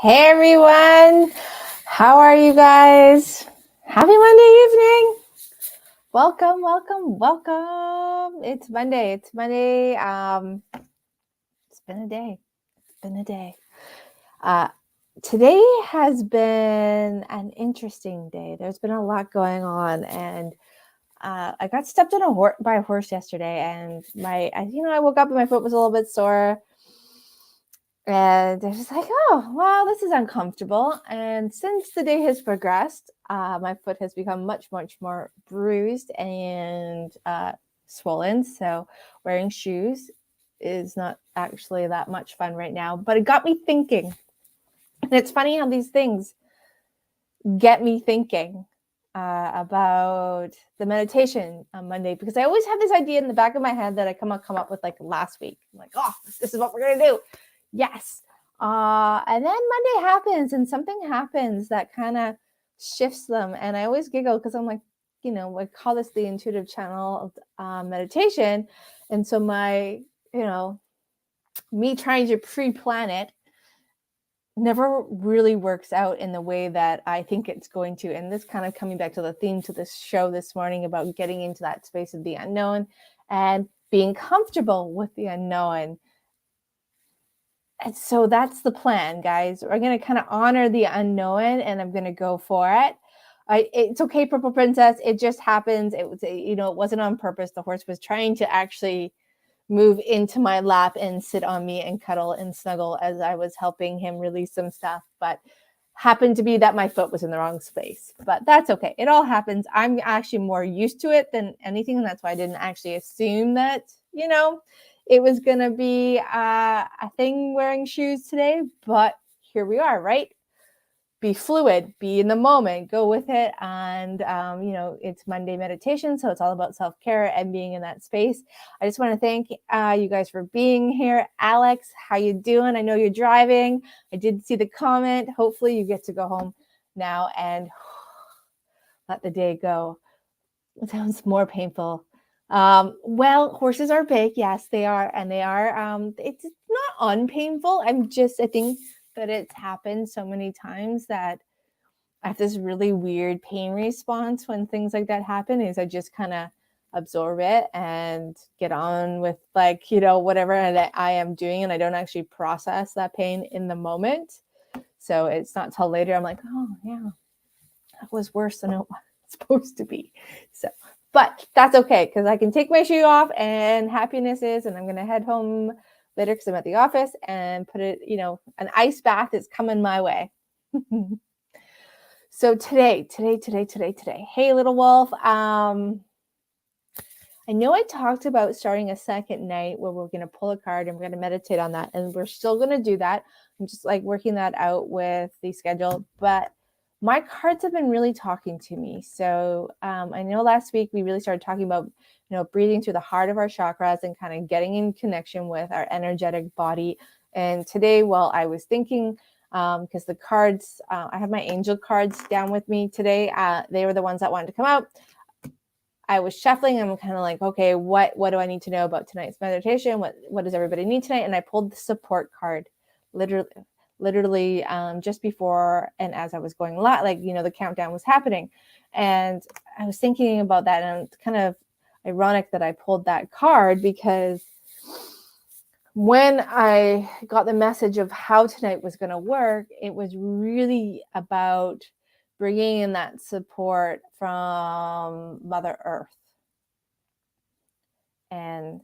Hey everyone, how are you guys? Happy Monday evening. Welcome, welcome, welcome. It's Monday. It's Monday. It's been a day. It's been a day. Today has been an interesting day. There's been a lot going on, and I got stepped on by a horse yesterday, and I woke up and my foot was a little bit sore. And they're just like, oh, well, this is uncomfortable. And since the day has progressed, my foot has become much, much more bruised and swollen. So wearing shoes is not actually that much fun right now. But it got me thinking. And it's funny how these things get me thinking about the meditation on Monday, because I always have this idea in the back of my head that I come up with like last week. I'm like, oh, this is what we're going to do. Yes. And then Monday happens and something happens that kind of shifts them. And I always giggle because I'm like, I call this the intuitive channel meditation. And so me trying to pre-plan it never really works out in the way that I think it's going to. And this kind of coming back to the theme to this show this morning about getting into that space of the unknown and being comfortable with the unknown. And so that's the plan, guys. We're going to kind of honor the unknown and I'm going to go for it. It's okay, Purple Princess. It just happens. It was, it wasn't on purpose. The horse was trying to actually move into my lap and sit on me and cuddle and snuggle as I was helping him release some stuff, but happened to be that my foot was in the wrong space. But that's okay. It all happens. I'm actually more used to it than anything. And that's why I didn't actually assume that, it was going to be a thing wearing shoes today. But here we are, right? Be fluid, be in the moment, go with it. And, it's Monday meditation. So it's all about self-care and being in that space. I just want to thank you guys for being here. Alex, how you doing? I know you're driving. I did see the comment. Hopefully you get to go home now and let the day go. It sounds more painful. Well, horses are big. Yes, they are. And they are, it's not unpainful. I think that it's happened so many times that I have this really weird pain response when things like that happen. Is I just kind of absorb it and get on with whatever I am doing, and I don't actually process that pain in the moment. So it's not till later I'm like, oh yeah, that was worse than it was supposed to be. So, but that's okay because I can take my shoe off and happiness is, and I'm gonna head home later because I'm at the office and put it, an ice bath is coming my way. So today. Hey, little wolf. I know I talked about starting a second night where we're going to pull a card and we're going to meditate on that. And we're still going to do that. I'm just working that out with the schedule. But my cards have been really talking to me. So I know last week we really started talking about, breathing through the heart of our chakras and kind of getting in connection with our energetic body. And today, while I was thinking, because the cards, I have my angel cards down with me today. They were the ones that wanted to come out. I was shuffling. I'm kind of like, okay, what do I need to know about tonight's meditation? What does everybody need tonight? And I pulled the support card, literally just before and as I was going live, the countdown was happening. And I was thinking about that, and it's kind of ironic that I pulled that card because when I got the message of how tonight was going to work, it was really about bringing in that support from Mother Earth and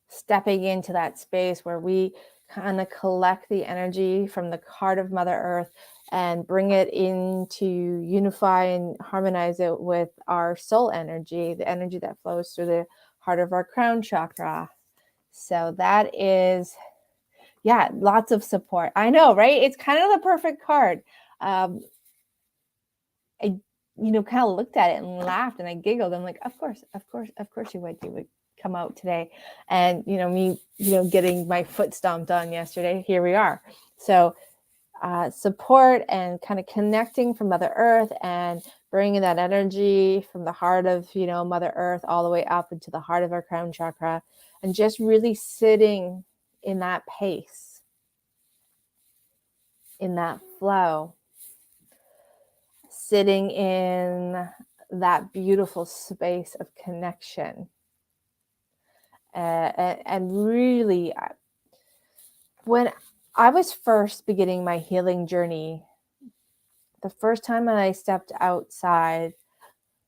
stepping into that space where we kind of collect the energy from the heart of Mother Earth and bring it into unify and harmonize it with our soul energy, the energy that flows through the heart of our crown chakra. So that is, lots of support. I know, right? It's kind of the perfect card. I, kind of looked at it and laughed and I giggled. I'm like, of course you would come out today. And, me, getting my foot stomped on yesterday, here we are. So support and kind of connecting from Mother Earth and bringing that energy from the heart of, Mother Earth all the way up into the heart of our crown chakra and just really sitting in that pace. in that flow, sitting in that beautiful space of connection. And really, when I was first beginning my healing journey, the first time that I stepped outside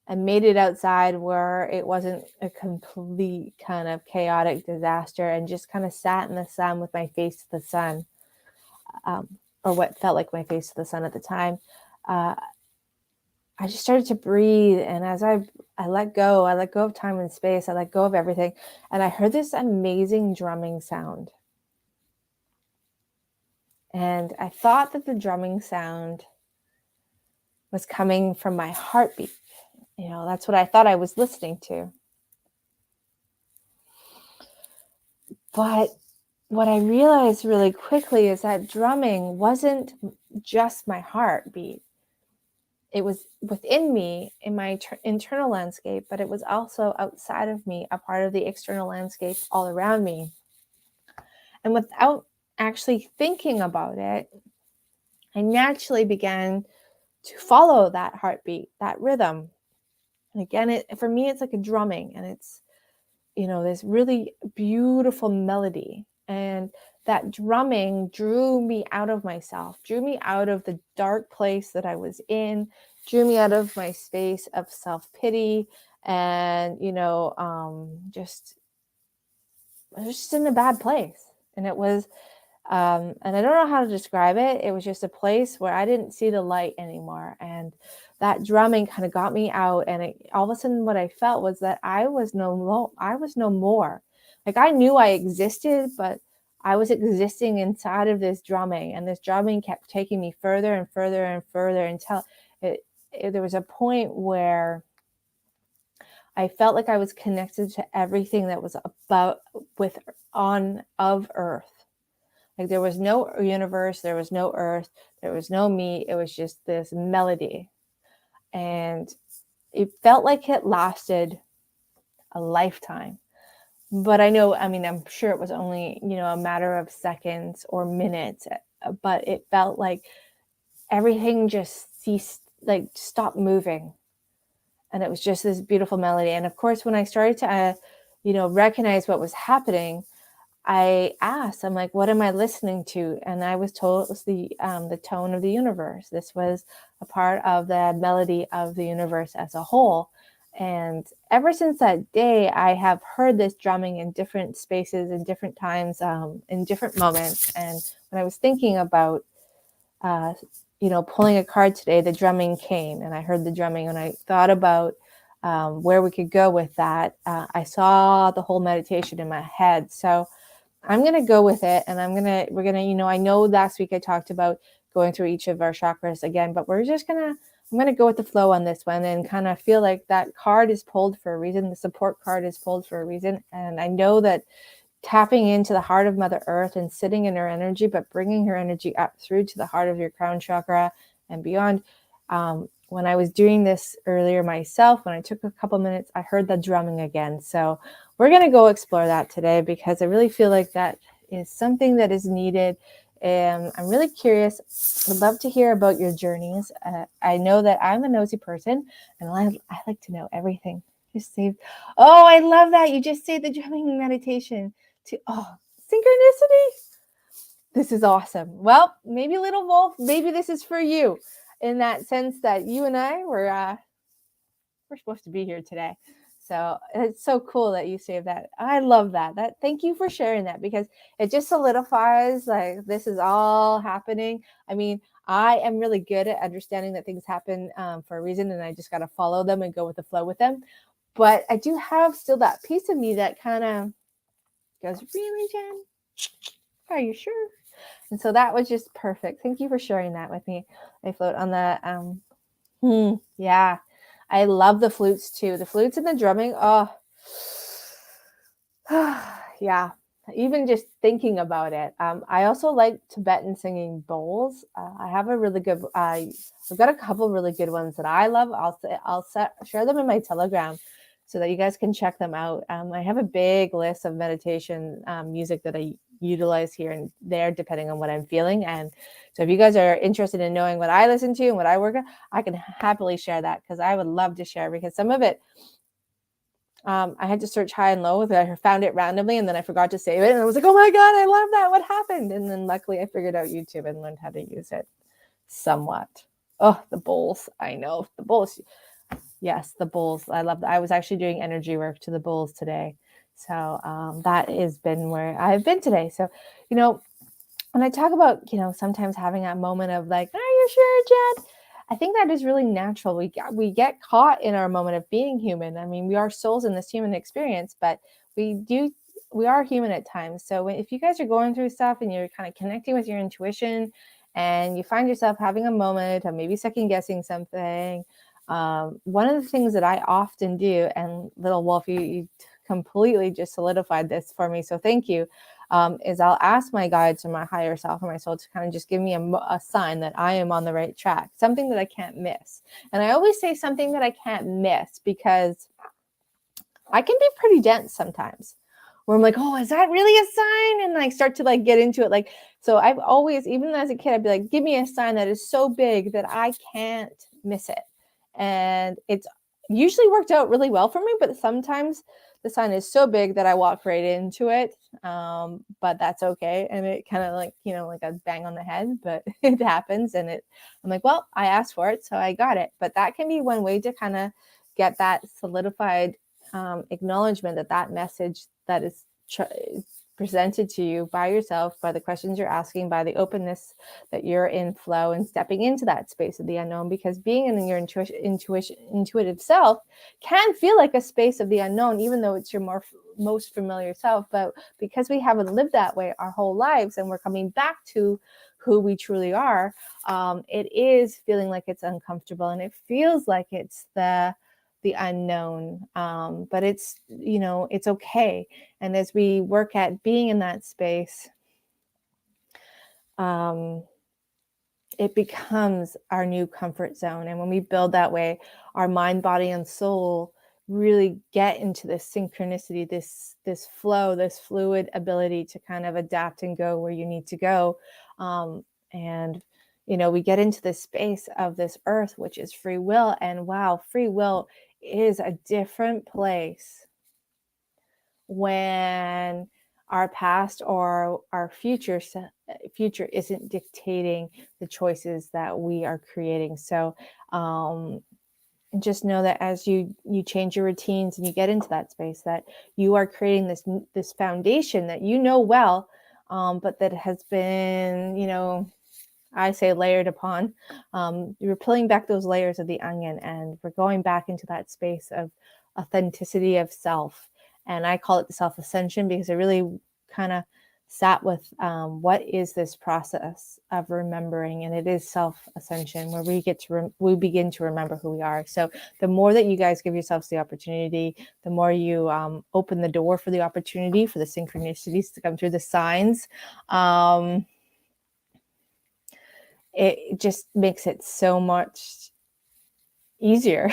and made it outside where it wasn't a complete kind of chaotic disaster, and just kind of sat in the sun with my face to the sun, or what felt like my face to the sun at the time, I just started to breathe. And as I let go of time and space, I let go of everything. And I heard this amazing drumming sound. And I thought that the drumming sound was coming from my heartbeat. That's what I thought I was listening to. But what I realized really quickly is that drumming wasn't just my heartbeat. It was within me, in my internal landscape, but it was also outside of me, a part of the external landscape all around me. And without actually thinking about it, I naturally began to follow that heartbeat, that rhythm. And again, for me, it's like a drumming, and it's, this really beautiful melody. And that drumming drew me out of myself, drew me out of the dark place that I was in, drew me out of my space of self-pity, and, just, I was just in a bad place. And it was, and I don't know how to describe it. It was just a place where I didn't see the light anymore. And that drumming kind of got me out. And all of a sudden, what I felt was that I was no more. Like, I knew I existed, but I was existing inside of this drumming. And this drumming kept taking me further and further and further until there was a point where I felt like I was connected to everything that was of Earth. Like, there was no universe, there was no earth, there was no me. It was just this melody. And it felt like it lasted a lifetime. But I'm sure it was only, a matter of seconds or minutes, but it felt like everything just ceased, like stopped moving. And it was just this beautiful melody. And of course, when I started to, recognize what was happening, I asked, I'm like, what am I listening to? And I was told it was the tone of the universe. This was a part of the melody of the universe as a whole. And ever since that day, I have heard this drumming in different spaces, in different times, in different moments. And when I was thinking about, pulling a card today, the drumming came, and I heard the drumming, and I thought about where we could go with that. I saw the whole meditation in my head. So I'm going to go with it, and we're going to, I know last week I talked about going through each of our chakras again, but I'm going to go with the flow on this one, and kind of feel like that card is pulled for a reason. The support card is pulled for a reason. And I know that tapping into the heart of Mother Earth and sitting in her energy, but bringing her energy up through to the heart of your crown chakra and beyond. When I was doing this earlier myself, when I took a couple minutes, I heard the drumming again. So we're going to go explore that today, because I really feel like that is something that is needed. And I'm really curious. I'd love to hear about your journeys. I know that I'm a nosy person, and I like to know everything. Oh, I love that. You just saved the drumming meditation synchronicity. This is awesome. Well, maybe Little Wolf, maybe this is for you, in that sense that you and I we're supposed to be here today. So it's so cool that you saved that. I love that. Thank you for sharing that, because it just solidifies, like, this is all happening. I mean, I am really good at understanding that things happen for a reason, and I just got to follow them and go with the flow with them. But I do have still that piece of me that kind of goes, really, Jen? Are you sure? And so that was just perfect. Thank you for sharing that with me. I float on the, yeah. I love the flutes too. The flutes and the drumming. Oh, yeah. Even just thinking about it. I also like Tibetan singing bowls. I have a really good, I've got a couple really good ones that I love. I'll share them in my Telegram so that you guys can check them out. I have a big list of meditation music that I utilize here and there depending on what I'm feeling. And so if you guys are interested in knowing what I listen to and what I work on, I can happily share that, because I would love to share, because some of it I had to search high and low. I found it randomly and then I forgot to save it. And I was like, oh my God, I love that. What happened? And then luckily I figured out YouTube and learned how to use it somewhat. Oh, the bowls. I know the bowls. Yes, the bowls. I love that. I was actually doing energy work to the bowls today. So that has been where I've been today. So, when I talk about, sometimes having a moment of like, are you sure, Jen? I think that is really natural. We get caught in our moment of being human. I mean, we are souls in this human experience, but we are human at times. So if you guys are going through stuff and you're kind of connecting with your intuition and you find yourself having a moment of maybe second guessing something, one of the things that I often do, and Little Wolf, you completely just solidified this for me, so thank you, is I'll ask my guides or my higher self or my soul to kind of just give me a sign that I am on the right track, something that I can't miss. And I always say something that I can't miss, because I can be pretty dense sometimes, where I'm like, oh, is that really a sign? And I start to like get into it. So I've always, even as a kid, I'd be like, give me a sign that is so big that I can't miss it. And it's usually worked out really well for me, but sometimes the sign is so big that I walk right into it. But that's okay. And it kind of like, like a bang on the head, but it happens. And I'm like, well, I asked for it, so I got it. But that can be one way to kind of get that solidified acknowledgement that message that is presented to you by yourself, by the questions you're asking, by the openness that you're in flow and stepping into that space of the unknown. Because being in your intuitive self can feel like a space of the unknown, even though it's your most familiar self. But because we haven't lived that way our whole lives and we're coming back to who we truly are, it is feeling like it's uncomfortable and it feels like it's the unknown, but it's it's okay. And as we work at being in that space, it becomes our new comfort zone. And when we build that way, our mind, body, and soul really get into this synchronicity, this flow, this fluid ability to kind of adapt and go where you need to go. And we get into this space of this earth, which is free will. And wow, free will is a different place when our past or our future isn't dictating the choices that we are creating. So just know that as you change your routines and you get into that space, that you are creating this foundation that well, but that has been, I say layered upon. You're peeling back those layers of the onion, and we're going back into that space of authenticity of self. And I call it the self-ascension, because it really kind of sat with what is this process of remembering. And it is self-ascension, where we begin to remember who we are. So the more that you guys give yourselves the opportunity, the more you open the door for the opportunity for the synchronicities to come through, the signs, it just makes it so much easier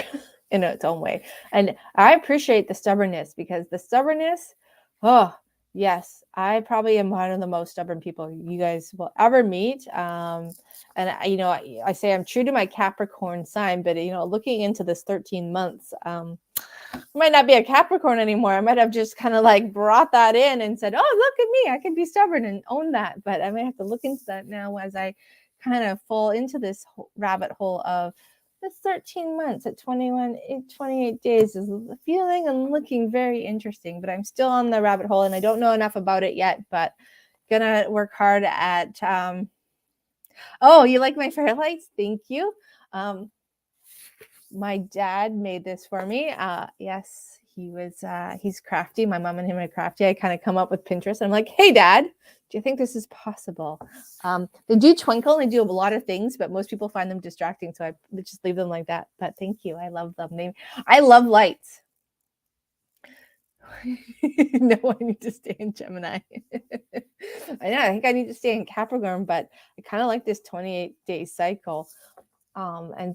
in its own way. And I appreciate the stubbornness, because the stubbornness, oh yes, I probably am one of the most stubborn people you guys will ever meet. And I say I'm true to my Capricorn sign, but looking into this 13 months, I might not be a Capricorn anymore. I might have just kind of like brought that in and said, oh, look at me, I can be stubborn and own that. But I might have to look into that now as I kind of fall into this rabbit hole of this 13 months at 28 days is feeling and looking very interesting. But I'm still on the rabbit hole and I don't know enough about it yet, but gonna work hard at oh, you like my fairlights? Thank you. My dad made this for me. Yes, he's crafty. My mom and him are crafty. I kind of come up with Pinterest. I'm like, hey, Dad, do you think this is possible? They do twinkle and they do a lot of things, but most people find them distracting. So I just leave them like that. But thank you. I love them. I love lights. No, I need to stay in Gemini. I know. I think I need to stay in Capricorn, but I kind of like this 28-day cycle. And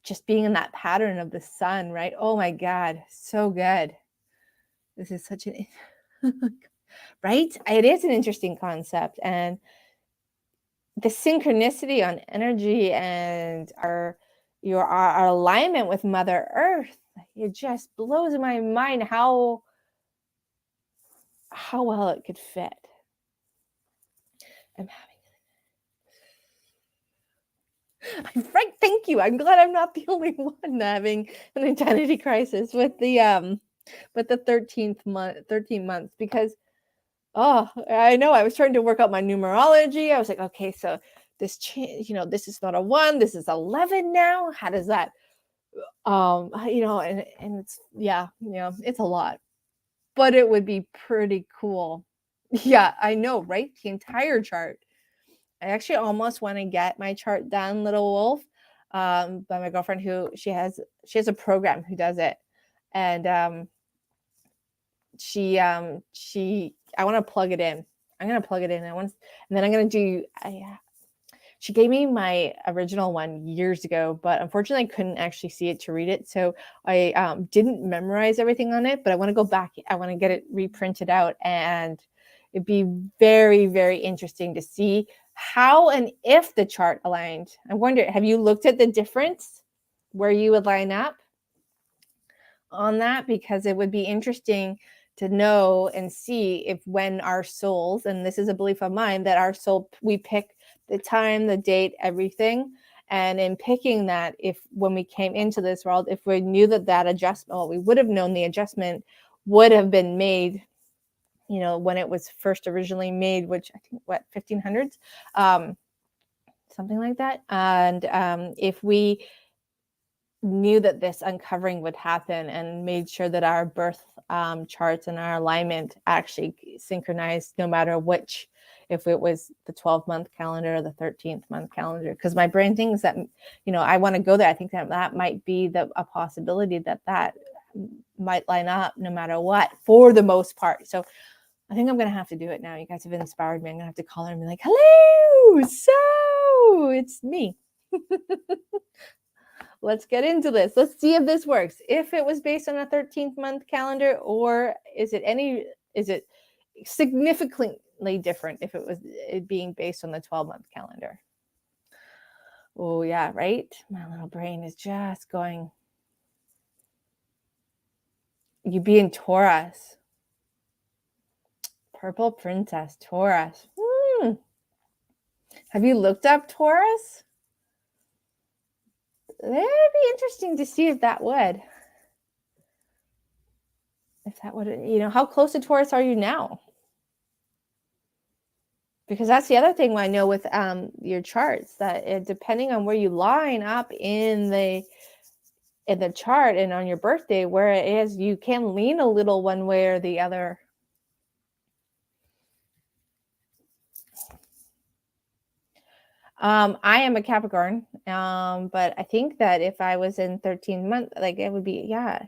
just being in that pattern of the sun, right? Oh my God, so good. This is such an right? It is an interesting concept. And the synchronicity on energy and our alignment with Mother Earth, it just blows my mind how well it could fit. I'm Frank, thank you. I'm glad I'm not the only one having an identity crisis with the 13th month, 13 months, because I know I was trying to work out my numerology. I was like, okay, so this this is not a 1, this is 11 now. How does that and it's it's a lot. But it would be pretty cool. Yeah, I know, right? The entire chart. I actually almost want to get my chart done, Little Wolf, by my girlfriend, who she has a program who does it. And I want to plug it in. I'm going to plug it in. And then I'm going to do, she gave me my original one years ago, but unfortunately I couldn't actually see it to read it. So I didn't memorize everything on it, but I want to go back. I want to get it reprinted out, and it'd be very, very interesting to see how and if the chart aligned. I wonder, have you looked at the difference where you would line up on that? Because it would be interesting to know and see if when our souls, and this is a belief of mine, that our soul, we pick the time, the date, everything. And in picking that, if when we came into this world, if we knew that adjustment, well, we would have known the adjustment would have been made, when it was first originally made, which I think 1500s, something like that. And if we knew that this uncovering would happen and made sure that our birth charts and our alignment actually synchronized, no matter which, if it was the 12-month calendar or the 13th month calendar, because my brain thinks that, I want to go there. I think that might be a possibility that might line up no matter what, for the most part. So I think I'm going to have to do it now. You guys have inspired me. I'm going to have to call her and be like, hello, so it's me. Let's get into this. Let's see if this works. If it was based on a 13th month calendar, or is it significantly different if it being based on the 12-month calendar? Oh yeah, right? My little brain is just going. You be in Taurus. Purple Princess, Taurus. Have you looked up Taurus? That'd be interesting to see if that would. How close to Taurus are you now? Because that's the other thing I know with your charts, that depending on where you line up in the chart and on your birthday, where it is, you can lean a little one way or the other. I am a Capricorn, but I think that if I was in 13 months, like it would be, yeah.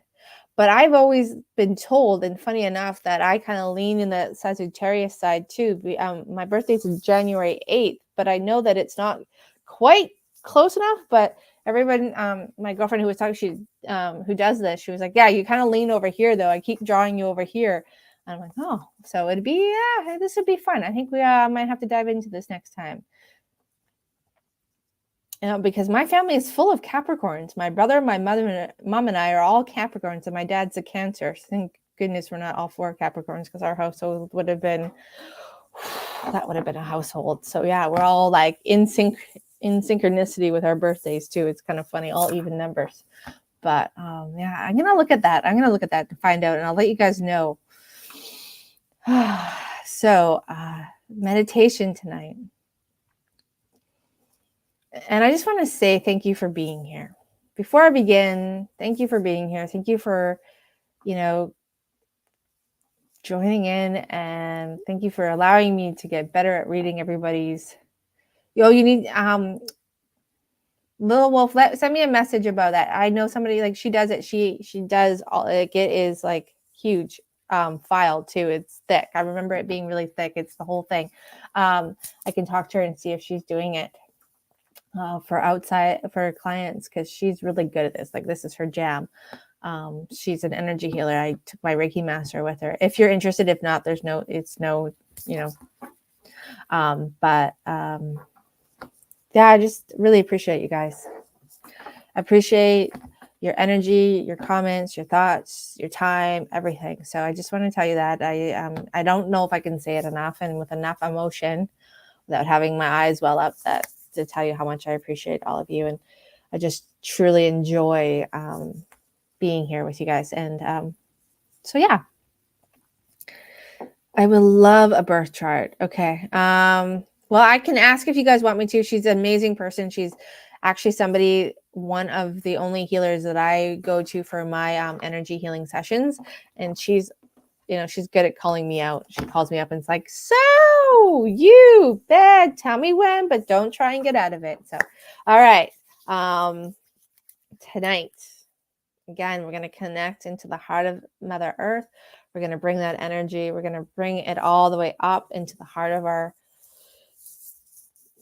But I've always been told, and funny enough, that I kind of lean in the Sagittarius side too. My birthday's is January 8th, but I know that it's not quite close enough. But everyone, my girlfriend who was talking, who does this, she was like, yeah, you kind of lean over here though. I keep drawing you over here. And I'm like, oh, so it'd be, yeah, this would be fun. I think we might have to dive into this next time. Because my family is full of Capricorns. My brother, my mom, and I are all Capricorns, and my dad's a Cancer. Thank goodness we're not all 4 Capricorns, because our household would have been a household. So yeah, we're all like in synchronicity with our birthdays too. It's kind of funny, all even numbers. But yeah, I'm gonna look at that. To find out, and I'll let you guys know. So meditation tonight. And I just want to say thank you for being here. Before I begin, thank you for being here. Thank you for, joining in, and thank you for allowing me to get better at reading everybody's. You need Little Wolf, send me a message about that. I know somebody, like, she does it. She does all, like, it is like huge file too. It's thick. I remember it being really thick. It's the whole thing. I can talk to her and see if she's doing it for clients, because she's really good at this. Like, this is her jam. She's an energy healer. I took my Reiki master with her. If you're interested, if not, yeah, I just really appreciate you guys. I appreciate your energy, your comments, your thoughts, your time, everything. So I just want to tell you that I don't know if I can say it enough and with enough emotion without having my eyes well up that to tell you how much I appreciate all of you. And I just truly enjoy being here with you guys. And so, yeah, I would love a birth chart. Okay. Well, I can ask if you guys want me to. She's an amazing person. She's actually one of the only healers that I go to for my energy healing sessions. And she's good at calling me out. She calls me up and it's like, so you bed, tell me when, but don't try and get out of it. So, all right. Tonight, again, we're going to connect into the heart of Mother Earth. We're going to bring that energy. We're going to bring it all the way up into the heart of our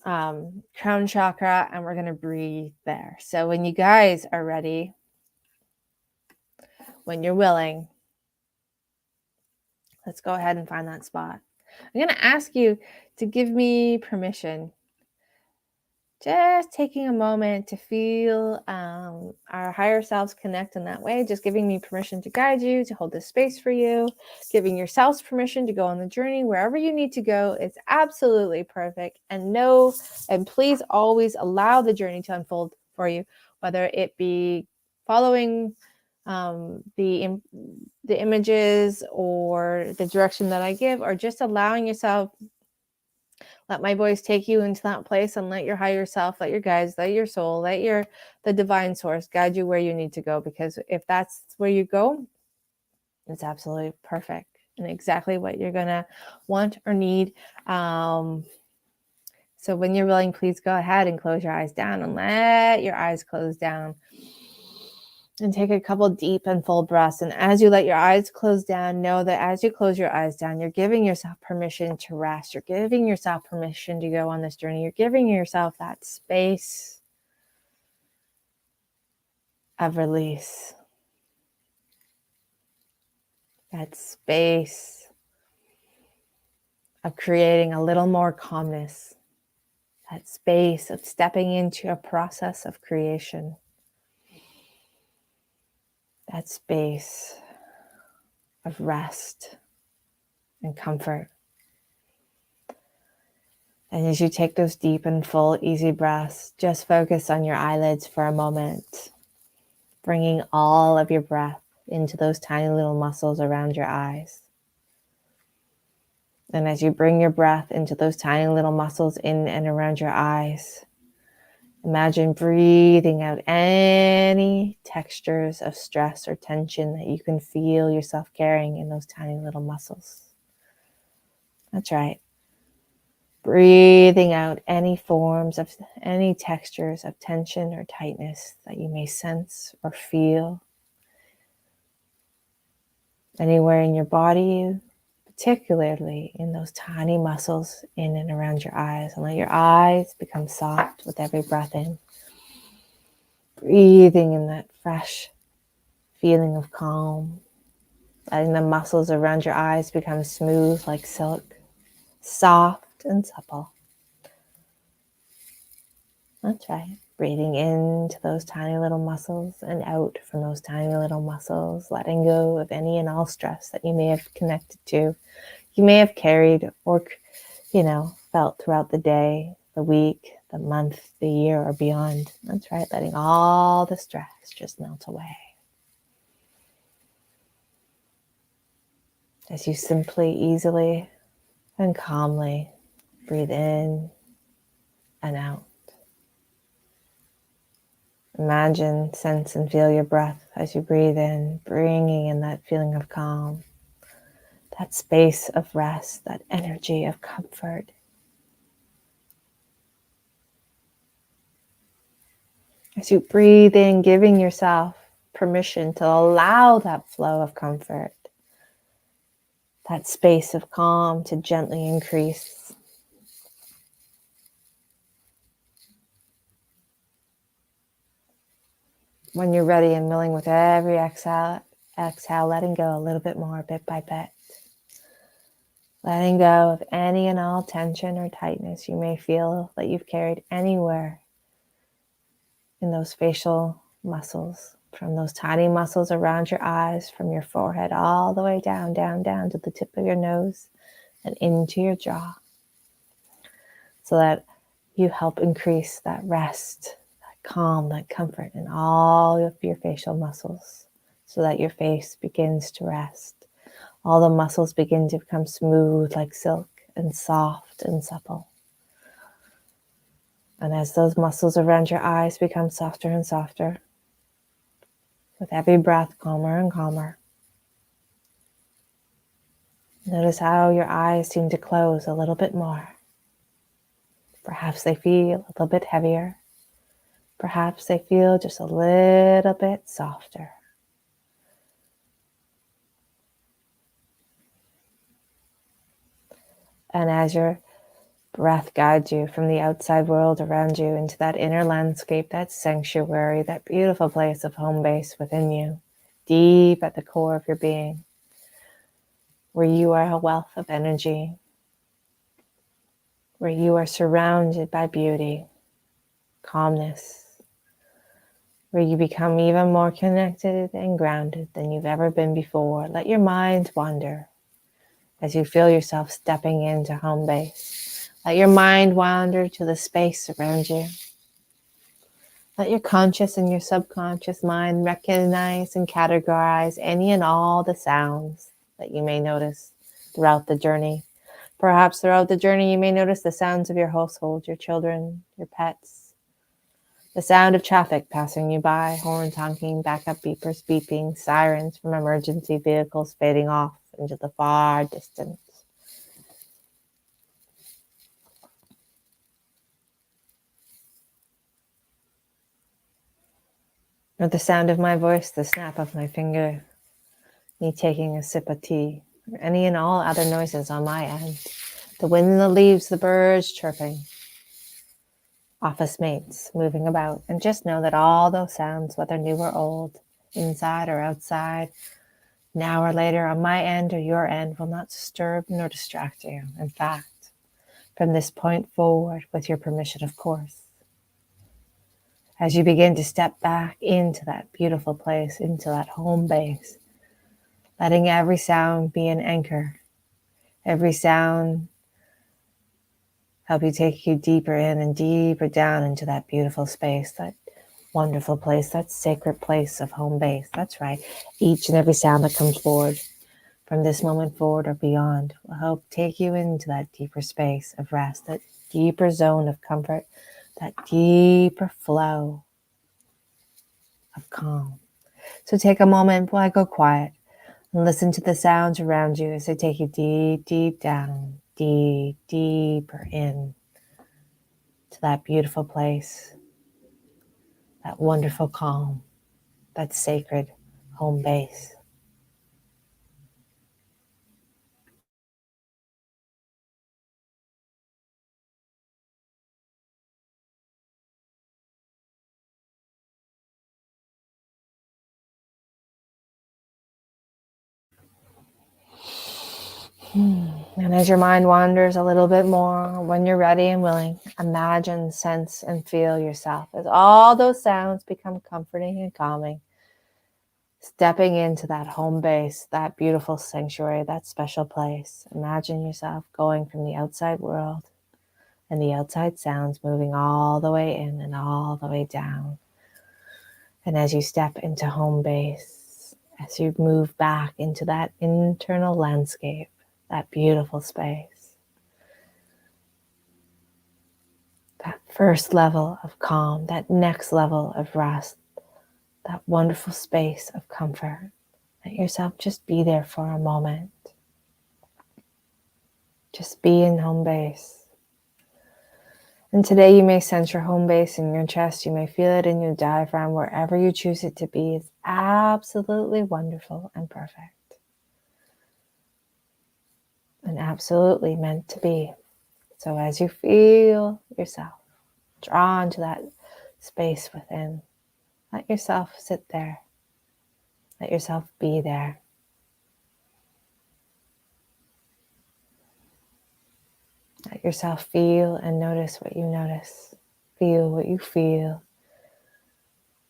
crown chakra, and we're going to breathe there. So when you guys are ready, when you're willing, let's go ahead and find that spot. I'm going to ask you to give me permission. Just taking a moment to feel our higher selves connect in that way, just giving me permission to guide you, to hold this space for you, giving yourselves permission to go on the journey wherever you need to go. It's absolutely perfect. And please always allow the journey to unfold for you, whether it be following the images or the direction that I give, or just allowing yourself. Let my voice take you into that place, and let your higher self, let your guides, let your soul, the divine source guide you where you need to go. Because if that's where you go, it's absolutely perfect and exactly what you're going to want or need. So when you're willing, please go ahead and close your eyes down and let your eyes close down. And take a couple deep and full breaths. And as you let your eyes close down, know that as you close your eyes down, you're giving yourself permission to rest. You're giving yourself permission to go on this journey. You're giving yourself that space of release. That space of creating a little more calmness. That space of stepping into a process of creation. That space of rest and comfort. And as you take those deep and full, easy breaths, just focus on your eyelids for a moment, bringing all of your breath into those tiny little muscles around your eyes. And as you bring your breath into those tiny little muscles in and around your eyes, imagine breathing out any textures of stress or tension that you can feel yourself carrying in those tiny little muscles. That's right. Breathing out any textures of tension or tightness that you may sense or feel anywhere in your body, particularly in those tiny muscles in and around your eyes. And let your eyes become soft with every breath in. Breathing in that fresh feeling of calm. Letting the muscles around your eyes become smooth like silk, soft and supple. That's right. Breathing into those tiny little muscles and out from those tiny little muscles, letting go of any and all stress that you may have connected to, you may have carried or, felt throughout the day, the week, the month, the year, or beyond. That's right. Letting all the stress just melt away. As you simply, easily, and calmly breathe in and out. Imagine, sense, and feel your breath as you breathe in, bringing in that feeling of calm, that space of rest, that energy of comfort. As you breathe in, giving yourself permission to allow that flow of comfort, that space of calm to gently increase. When you're ready and willing, with every exhale, letting go a little bit more, bit by bit. Letting go of any and all tension or tightness you may feel that you've carried anywhere in those facial muscles, from those tiny muscles around your eyes, from your forehead all the way down, down, down to the tip of your nose and into your jaw, so that you help increase that rest, that calm, that comfort in all of your facial muscles, so that your face begins to rest. All the muscles begin to become smooth like silk and soft and supple. And as those muscles around your eyes become softer and softer, with every breath calmer and calmer, notice how your eyes seem to close a little bit more. Perhaps they feel a little bit heavier. Perhaps they feel just a little bit softer. And as your breath guides you from the outside world around you into that inner landscape, that sanctuary, that beautiful place of home base within you, deep at the core of your being, where you are a wealth of energy, where you are surrounded by beauty, calmness, where you become even more connected and grounded than you've ever been before. Let your mind wander as you feel yourself stepping into home base. Let your mind wander to the space around you. Let your conscious and your subconscious mind recognize and categorize any and all the sounds that you may notice throughout the journey. Perhaps throughout the journey, you may notice the sounds of your household, your children, your pets, the sound of traffic passing you by, horns honking, backup beepers beeping, sirens from emergency vehicles fading off into the far distance. Or the sound of my voice, the snap of my finger, me taking a sip of tea, or any and all other noises on my end. The wind in the leaves, the birds chirping, office mates moving about. And just know that all those sounds, whether new or old, inside or outside, now or later, on my end or your end, will not disturb nor distract you. In fact, from this point forward, with your permission, of course, as you begin to step back into that beautiful place, into that home base, letting every sound be an anchor, every sound help you take you deeper in and deeper down into that beautiful space, that wonderful place, that sacred place of home base. That's right. Each and every sound that comes forward from this moment forward or beyond will help take you into that deeper space of rest, that deeper zone of comfort, that deeper flow of calm. So take a moment while I go quiet and listen to the sounds around you as they take you deep, deep down, deep, deeper in to that beautiful place, that wonderful calm, that sacred home base. And as your mind wanders a little bit more, when you're ready and willing, imagine, sense, and feel yourself as all those sounds become comforting and calming, stepping into that home base, that beautiful sanctuary, that special place. Imagine yourself going from the outside world and the outside sounds moving all the way in and all the way down. And as you step into home base, as you move back into that internal landscape, that beautiful space, that first level of calm, that next level of rest, that wonderful space of comfort, let yourself just be there for a moment. Just be in home base. And today you may sense your home base in your chest. You may feel it in your diaphragm. Wherever you choose it to be is absolutely wonderful and perfect. And absolutely meant to be. So as you feel yourself drawn to that space within, Let yourself sit there. Let yourself be there. Let yourself feel and notice what you notice. Feel what you feel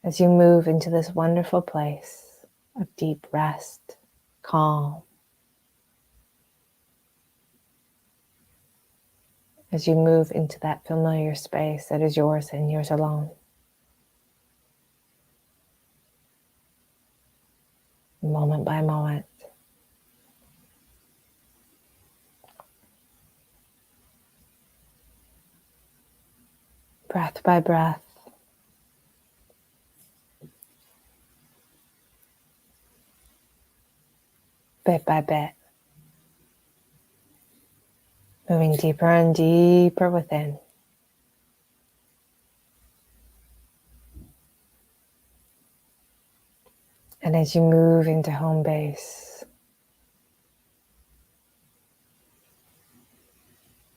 as you move into this wonderful place of deep rest, calm. As you move into that familiar space that is yours and yours alone. Moment by moment. Breath by breath. Bit by bit. Moving deeper and deeper within. And as you move into home base,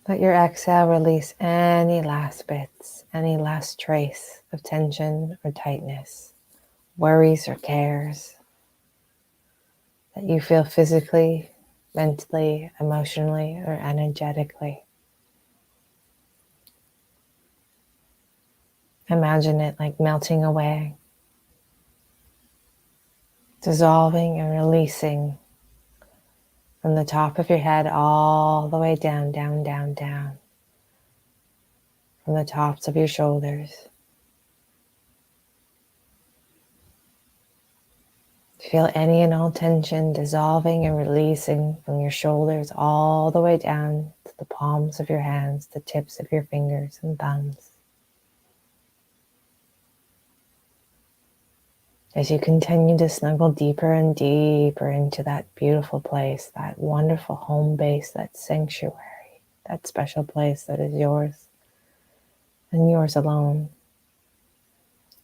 let your exhale release any last bits, any last trace of tension or tightness, worries or cares that you feel physically, mentally, emotionally, or energetically. Imagine it like melting away, dissolving and releasing from the top of your head all the way down, down, down, down, from the tops of your shoulders. Feel any and all tension dissolving and releasing from your shoulders all the way down to the palms of your hands, the tips of your fingers and thumbs. As you continue to snuggle deeper and deeper into that beautiful place, that wonderful home base, that sanctuary, that special place that is yours and yours alone.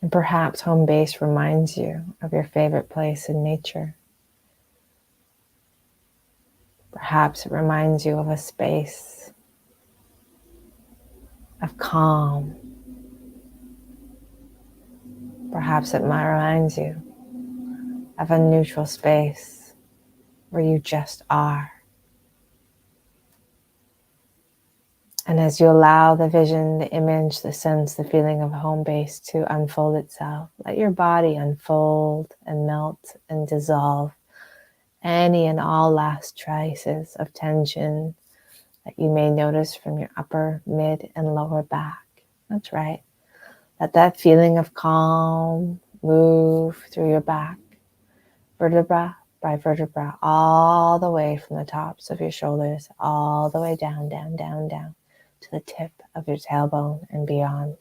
And perhaps home base reminds you of your favorite place in nature. Perhaps it reminds you of a space of calm. Perhaps it might remind you of a neutral space where you just are. And as you allow the vision, the image, the sense, the feeling of home base to unfold itself, let your body unfold and melt and dissolve any and all last traces of tension that you may notice from your upper, mid, and lower back. That's right. Let that feeling of calm move through your back, vertebra by vertebra, all the way from the tops of your shoulders, all the way down, down, down, down to the tip of your tailbone and beyond.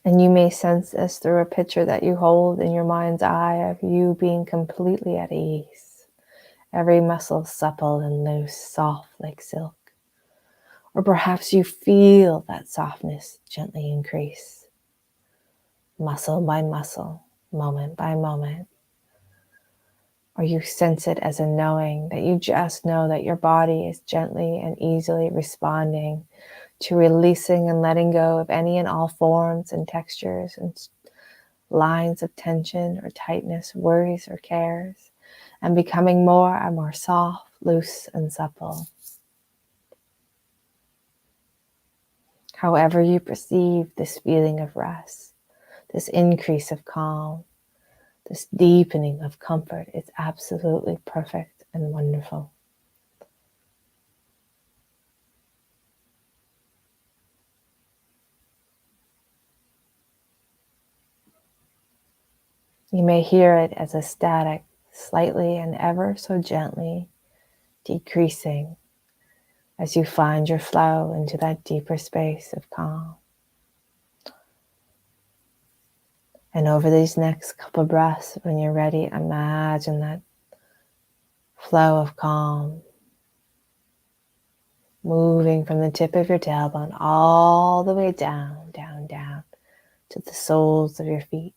And you may sense this through a picture that you hold in your mind's eye of you being completely at ease. Every muscle supple and loose, soft like silk. Or perhaps you feel that softness gently increase, muscle by muscle, moment by moment. Or you sense it as a knowing that you just know that your body is gently and easily responding to releasing and letting go of any and all forms and textures and lines of tension or tightness, worries or cares, and becoming more and more soft, loose, and supple. However you perceive this feeling of rest, this increase of calm, this deepening of comfort, it's absolutely perfect and wonderful. You may hear it as a static, slightly and ever so gently decreasing as you find your flow into that deeper space of calm. And over these next couple breaths, when you're ready, imagine that flow of calm moving from the tip of your tailbone all the way down, down, down to the soles of your feet.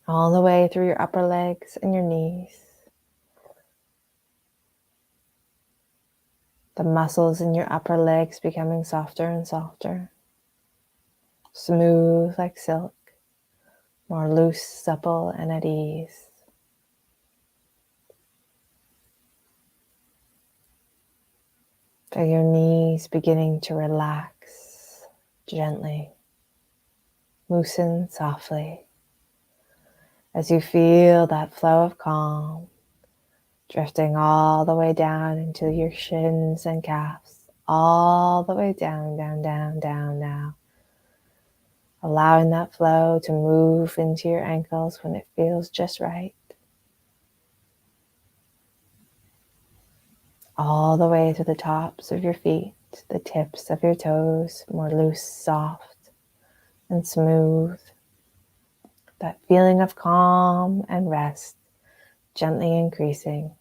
All the way through your upper legs and your knees. The muscles in your upper legs becoming softer and softer, smooth like silk, more loose, supple, and at ease. Feel your knees beginning to relax gently, loosen softly as you feel that flow of calm drifting all the way down into your shins and calves, all the way down, down, down, down now. Allowing that flow to move into your ankles when it feels just right. All the way to the tops of your feet, the tips of your toes, more loose, soft, and smooth. That feeling of calm and rest gently increasing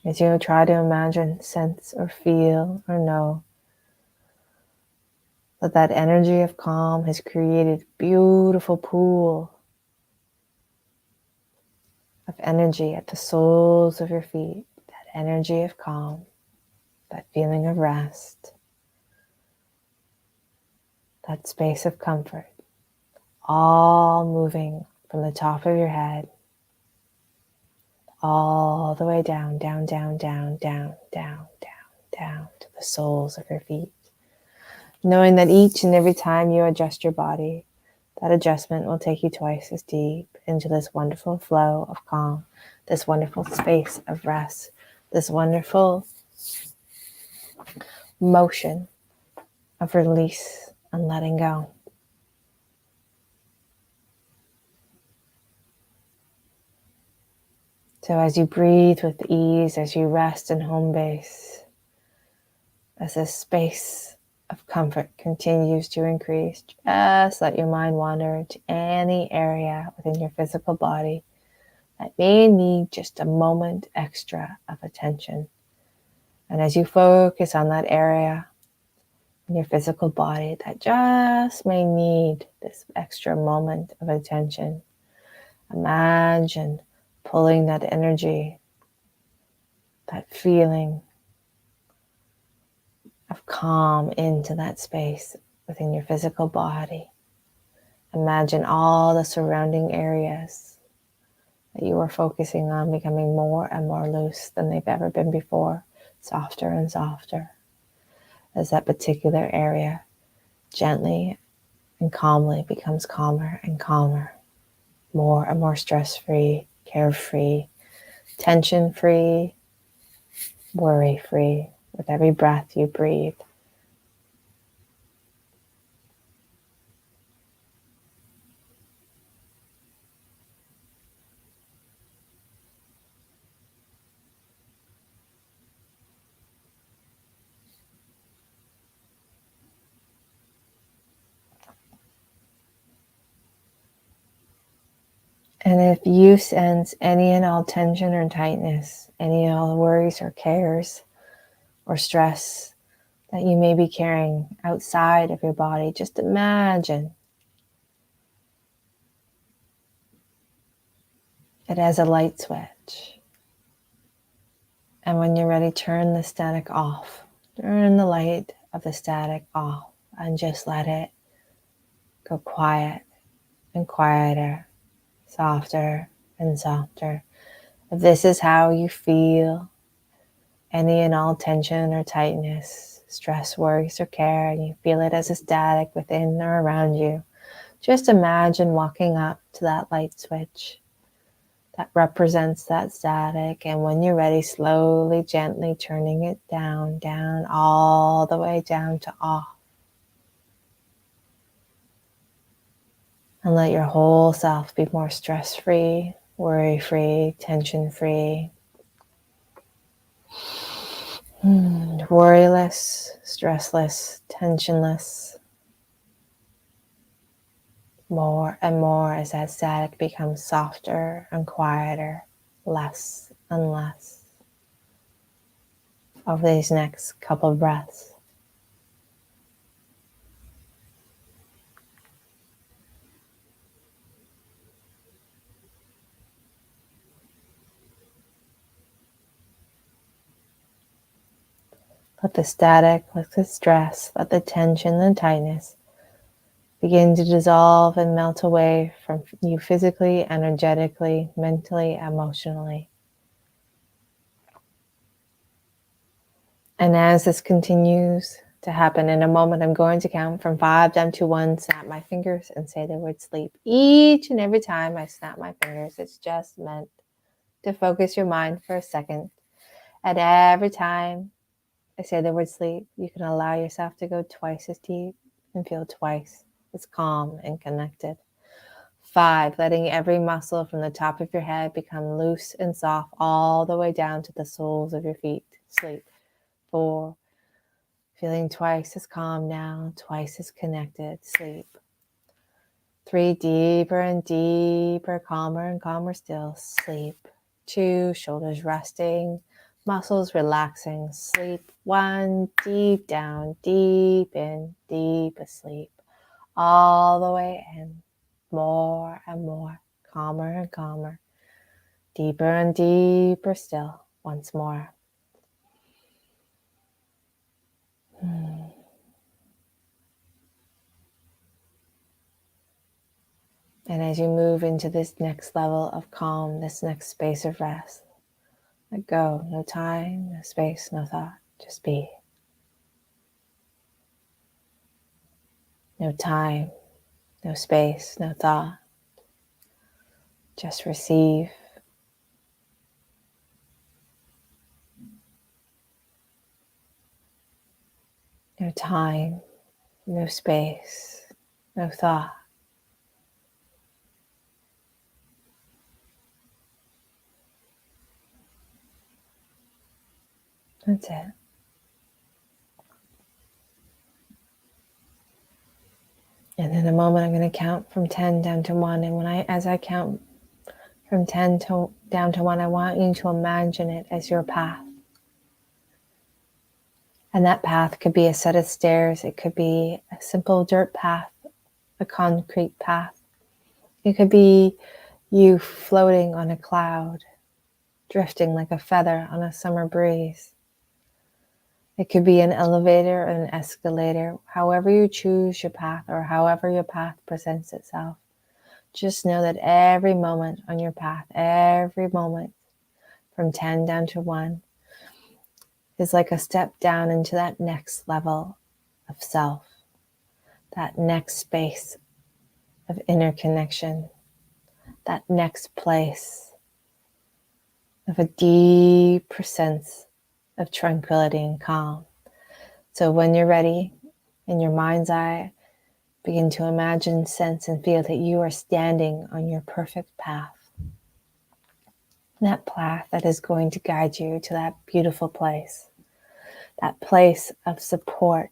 as you try to imagine, sense, or feel, or know that energy of calm has created a beautiful pool of energy at the soles of your feet. That energy of calm, that feeling of rest, that space of comfort, all moving from the top of your head all the way down, down, down, down, down, down, down, down to the soles of your feet. Knowing that each and every time you adjust your body, that adjustment will take you twice as deep into this wonderful flow of calm, this wonderful space of rest, this wonderful motion of release and letting go. So as you breathe with ease, as you rest in home base, as this space of comfort continues to increase, just let your mind wander to any area within your physical body that may need just a moment extra of attention. And as you focus on that area in your physical body that just may need this extra moment of attention, imagine pulling that energy, that feeling of calm into that space within your physical body. Imagine all the surrounding areas that you are focusing on becoming more and more loose than they've ever been before, softer and softer, as that particular area gently and calmly becomes calmer and calmer, more and more stress-free, carefree, tension-free, worry-free with every breath you breathe. And if you sense any and all tension or tightness, any and all worries or cares or stress that you may be carrying outside of your body, just imagine it as a light switch. And when you're ready, turn the static off. Turn the light of the static off and just let it go quiet and quieter, softer and softer. If this is how you feel, any and all tension or tightness, stress, worries, or care, and you feel it as a static within or around you, just imagine walking up to that light switch that represents that static, and when you're ready, slowly, gently turning it down, down, all the way down to off. And let your whole self be more stress-free, worry-free, tension-free, worryless, stressless, tensionless. More and more as that static becomes softer and quieter, less and less over these next couple of breaths. Let the static, let the stress, let the tension, the tightness begin to dissolve and melt away from you physically, energetically, mentally, emotionally. And as this continues to happen, in a moment, I'm going to count from 5 down to 1, snap my fingers and say the word sleep. Each and every time I snap my fingers, it's just meant to focus your mind for a second. And every time I say the word sleep, you can allow yourself to go twice as deep and feel twice as calm and connected. 5, letting every muscle from the top of your head become loose and soft all the way down to the soles of your feet. Sleep. 4, feeling twice as calm now, twice as connected. Sleep. 3, deeper and deeper, calmer and calmer still. Sleep. 2, shoulders resting, muscles relaxing. Sleep. 1, deep down, deep in, deep asleep. All the way in. More and more, calmer and calmer. Deeper and deeper still. Once more. And as you move into this next level of calm, this next space of rest, let go. No time, no space, no thought. Just be. No time, no space, no thought. Just receive. No time, no space, no thought. That's it. And in a moment, I'm going to count from 10 down to 1. And as I count from 10 down to 1, I want you to imagine it as your path. And that path could be a set of stairs. It could be a simple dirt path, a concrete path. It could be you floating on a cloud, drifting like a feather on a summer breeze. It could be an elevator or an escalator, however you choose your path or however your path presents itself. Just know that every moment on your path, every moment from 10 down to 1 is like a step down into that next level of self, that next space of inner connection, that next place of a deeper sense of tranquility and calm. So when you're ready, in your mind's eye, begin to imagine, sense, and feel that you are standing on your perfect path. That path that is going to guide you to that beautiful place, that place of support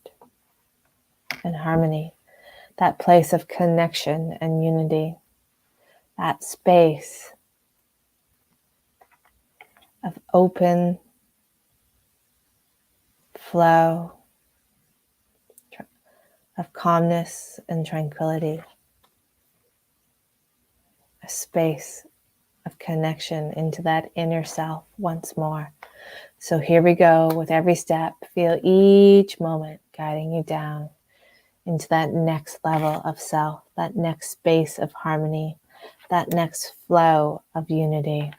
and harmony, that place of connection and unity, that space of open flow, of calmness and tranquility, a space of connection into that inner self once more. So here we go with every step. Feel each moment guiding you down into that next level of self, that next space of harmony, that next flow of unity.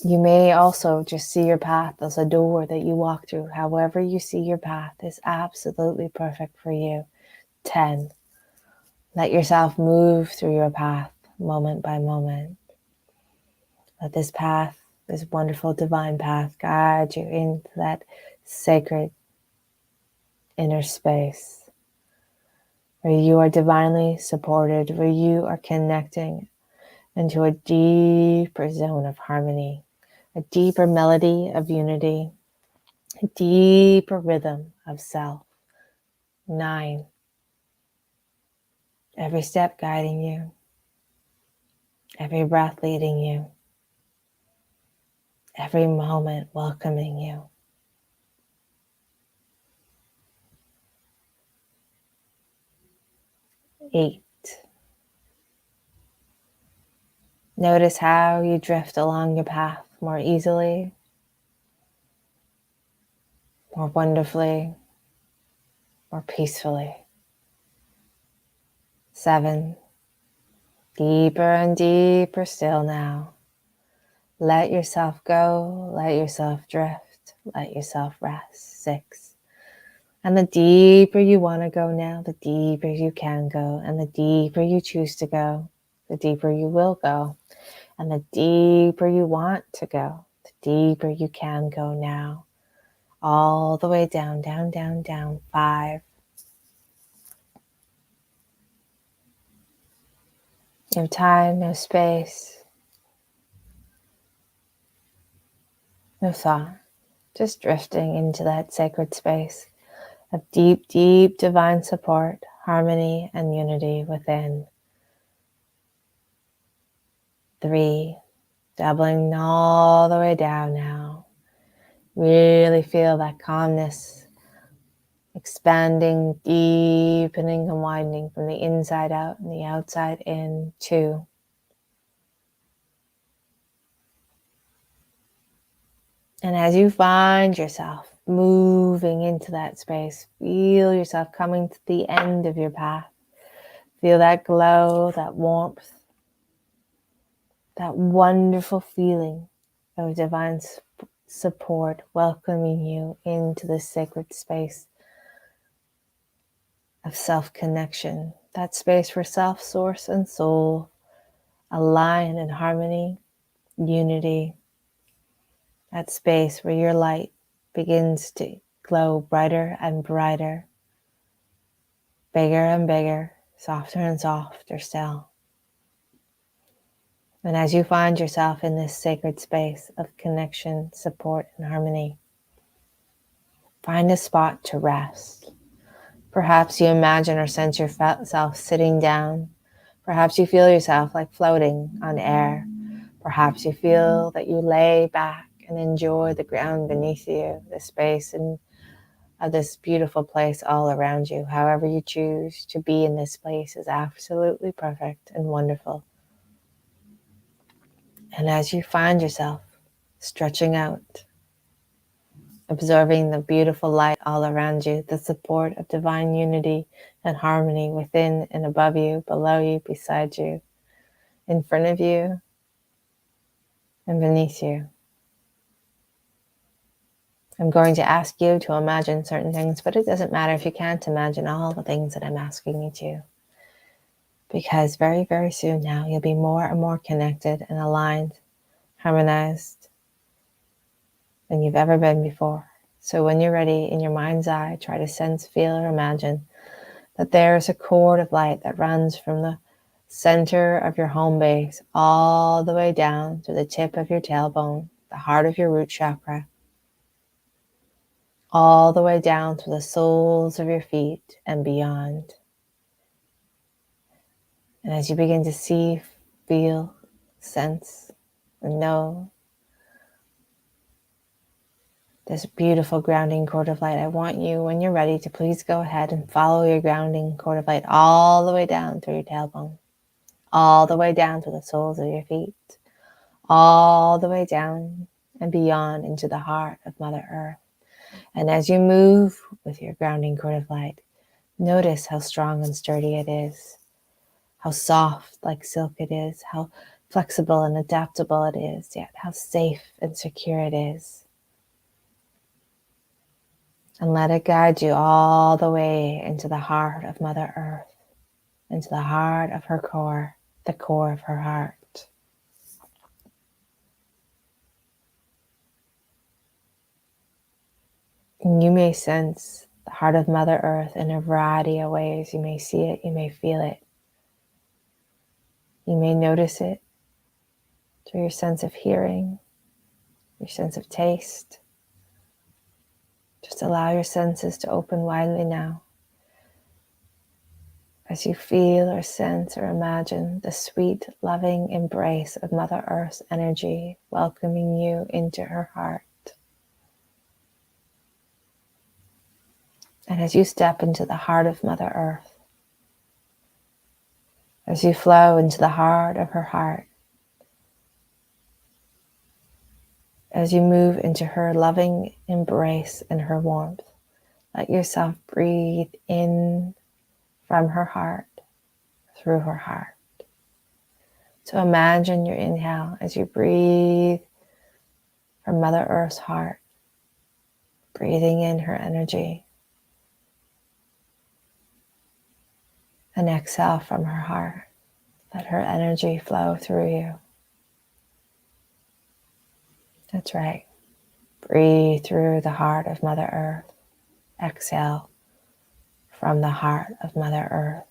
You may also just see your path as a door that you walk through. However you see your path is absolutely perfect for you. 10. Let yourself move through your path moment by moment. Let this path, this wonderful divine path, guide you into that sacred inner space where you are divinely supported, where you are connecting into a deeper zone of harmony, a deeper melody of unity, a deeper rhythm of self. 9. Every step guiding you, every breath leading you, every moment welcoming you. 8. Notice how you drift along your path more easily, more wonderfully, more peacefully. 7, deeper and deeper still now. Let yourself go, let yourself drift, let yourself rest. 6. And the deeper you want to go now, the deeper you can go. And the deeper you choose to go, the deeper you will go. And the deeper you want to go, the deeper you can go now. All the way down, down, down, down. 5. No time, no space, no thought. Just drifting into that sacred space of deep, deep divine support, harmony, and unity within. 3, doubling all the way down now. Really feel that calmness expanding, deepening, and widening from the inside out and the outside in. 2. And as you find yourself moving into that space, feel yourself coming to the end of your path. Feel that glow, that warmth, that wonderful feeling of divine support welcoming you into this sacred space of self-connection, that space where self, source, and soul align in harmony, unity, that space where your light begins to glow brighter and brighter, bigger and bigger, softer and softer still. And as you find yourself in this sacred space of connection, support, and harmony, find a spot to rest. Perhaps you imagine or sense yourself sitting down. Perhaps you feel yourself like floating on air. Perhaps you feel that you lay back and enjoy the ground beneath you, the space and of this beautiful place all around you. However you choose to be in this place is absolutely perfect and wonderful. And as you find yourself stretching out, observing the beautiful light all around you, the support of divine unity and harmony within and above you, below you, beside you, in front of you, and beneath you. I'm going to ask you to imagine certain things, but it doesn't matter if you can't imagine all the things that I'm asking you to. Because very, very soon now, you'll be more and more connected and aligned, harmonized than you've ever been before. So when you're ready, in your mind's eye, try to sense, feel, or imagine that there's a cord of light that runs from the center of your home base all the way down to the tip of your tailbone, the heart of your root chakra, all the way down to the soles of your feet and beyond. And as you begin to see, feel, sense, and know this beautiful grounding cord of light, I want you, when you're ready, to please go ahead and follow your grounding cord of light all the way down through your tailbone, all the way down to the soles of your feet, all the way down and beyond into the heart of Mother Earth. And as you move with your grounding cord of light, notice how strong and sturdy it is, how soft like silk it is, how flexible and adaptable it is, yet how safe and secure it is. And let it guide you all the way into the heart of Mother Earth, into the heart of her core, the core of her heart. And you may sense the heart of Mother Earth in a variety of ways. You may see it, you may feel it. You may notice it through your sense of hearing, your sense of taste. Just allow your senses to open widely now as you feel or sense or imagine the sweet, loving embrace of Mother Earth's energy welcoming you into her heart. And as you step into the heart of Mother Earth, as you flow into the heart of her heart, As you move into her loving embrace and her warmth, let yourself breathe in from her heart, through her heart. So imagine your inhale as you breathe from Mother Earth's heart, breathing in her energy, and exhale from her heart. Let her energy flow through you. That's right. Breathe through the heart of Mother Earth. Exhale from the heart of Mother Earth.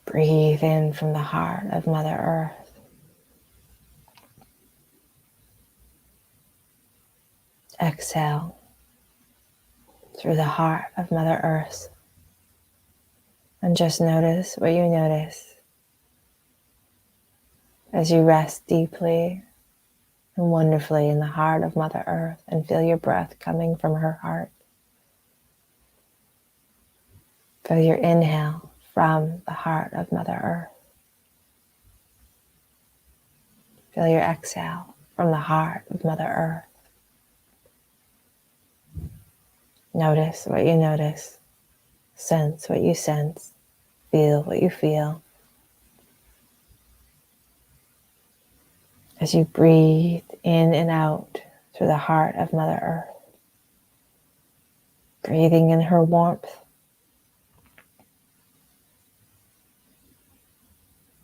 Breathe in from the heart of Mother Earth. Exhale through the heart of Mother Earth. And just notice what you notice as you rest deeply and wonderfully in the heart of Mother Earth and feel your breath coming from her heart. Feel your inhale from the heart of Mother Earth. Feel your exhale from the heart of Mother Earth. Notice what you notice. Sense what you sense. Feel what you feel. As you breathe in and out through the heart of Mother Earth. Breathing in her warmth,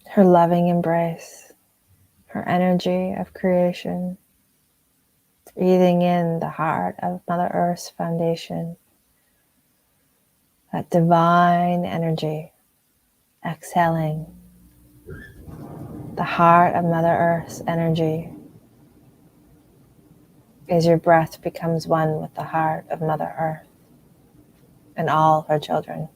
her loving embrace, her energy of creation. Breathing in the heart of Mother Earth's foundation, that divine energy. Exhaling the heart of Mother Earth's energy as your breath becomes one with the heart of Mother Earth and all her children.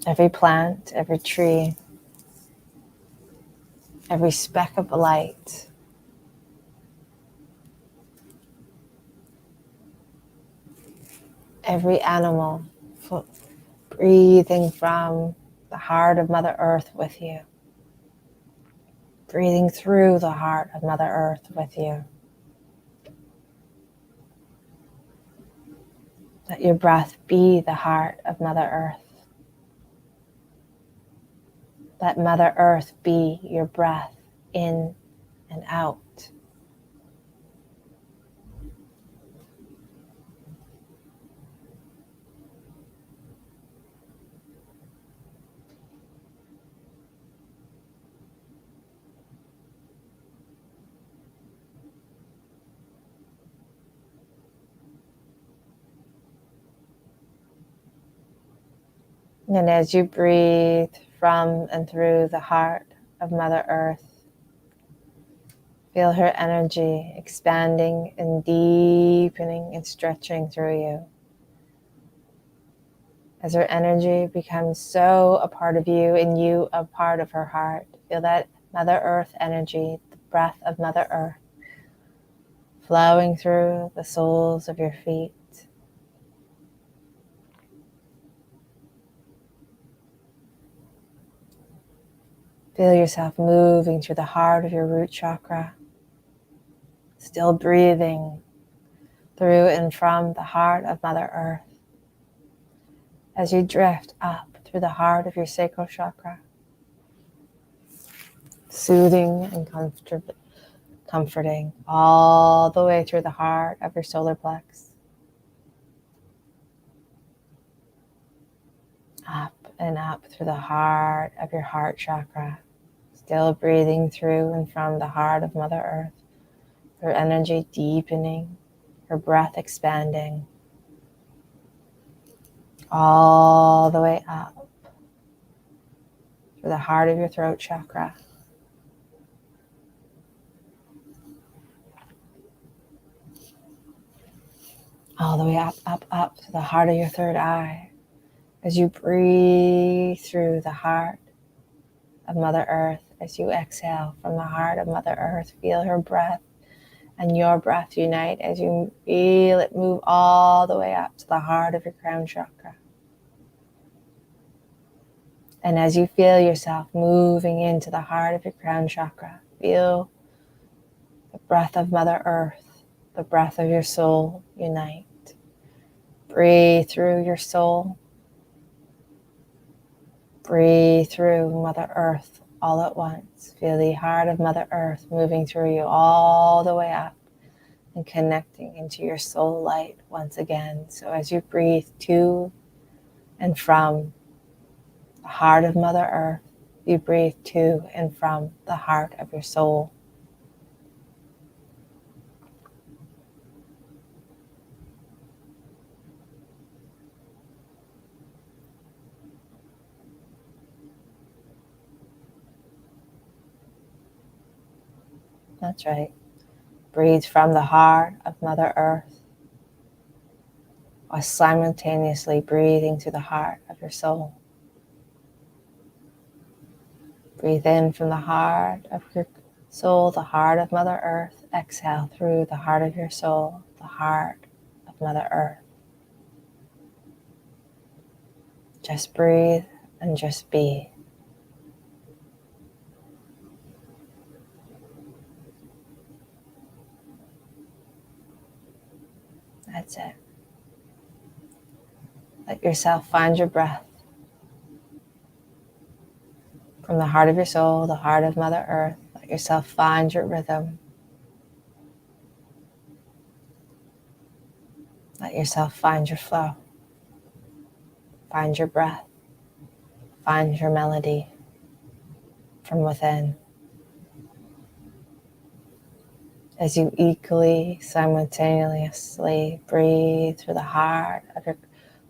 Every plant, every tree, every speck of light, every animal breathing from the heart of Mother Earth with you. Breathing through the heart of Mother Earth with you. Let your breath be the heart of Mother Earth. Let Mother Earth be your breath in and out. And as you breathe from and through the heart of Mother Earth, feel her energy expanding and deepening and stretching through you. As her energy becomes so a part of you and you a part of her heart, feel that Mother Earth energy, the breath of Mother Earth, flowing through the soles of your feet. Feel yourself moving through the heart of your root chakra, still breathing through and from the heart of Mother Earth as you drift up through the heart of your sacral chakra, soothing and comforting all the way through the heart of your solar plex, up and up through the heart of your heart chakra, still breathing through and from the heart of Mother Earth, her energy deepening, her breath expanding, all the way up through the heart of your throat chakra, all the way up, up, up to the heart of your third eye. As you breathe through the heart of Mother Earth, as you exhale from the heart of Mother Earth, feel her breath and your breath unite as you feel it move all the way up to the heart of your crown chakra. And as you feel yourself moving into the heart of your crown chakra, feel the breath of Mother Earth, the breath of your soul unite. Breathe through your soul. Breathe through Mother Earth all at once. Feel the heart of Mother Earth moving through you all the way up and connecting into your soul light once again. So as you breathe to and from the heart of Mother Earth, you breathe to and from the heart of your soul. That's right. Breathe from the heart of Mother Earth while simultaneously breathing to the heart of your soul. Breathe in from the heart of your soul, the heart of Mother Earth. Exhale through the heart of your soul, the heart of Mother Earth. Just breathe and just be. That's it. Let yourself find your breath. From the heart of your soul, the heart of Mother Earth, let yourself find your rhythm. Let yourself find your flow. Find your breath. Find your melody from within. As you equally, simultaneously breathe through the heart of your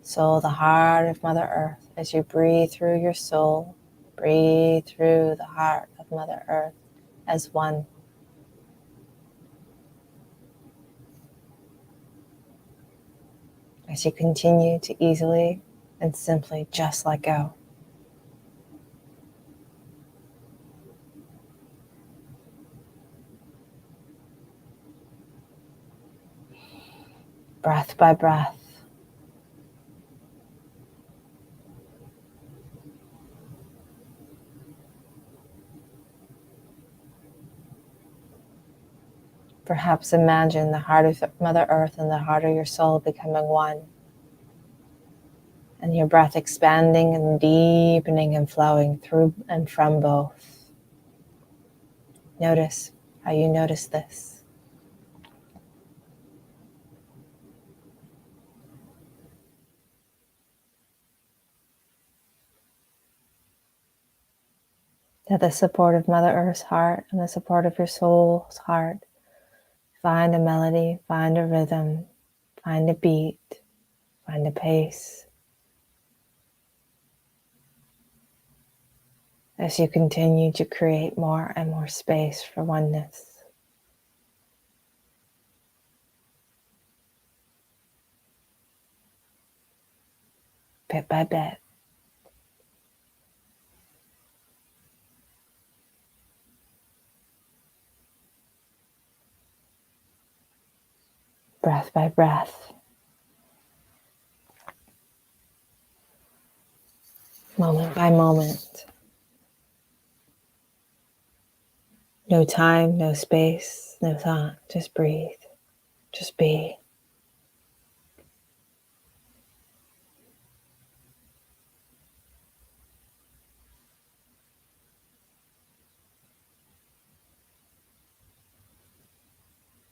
soul, the heart of Mother Earth. As you breathe through your soul, breathe through the heart of Mother Earth as one. As you continue to easily and simply just let go. Breath by breath. Perhaps imagine the heart of Mother Earth and the heart of your soul becoming one. And your breath expanding and deepening and flowing through and from both. Notice how you notice this. That the support of Mother Earth's heart and the support of your soul's heart find a melody, find a rhythm, find a beat, find a pace. As you continue to create more and more space for oneness. Bit by bit. Breath by breath. Moment by moment. No time, no space, no thought. Just breathe. Just be.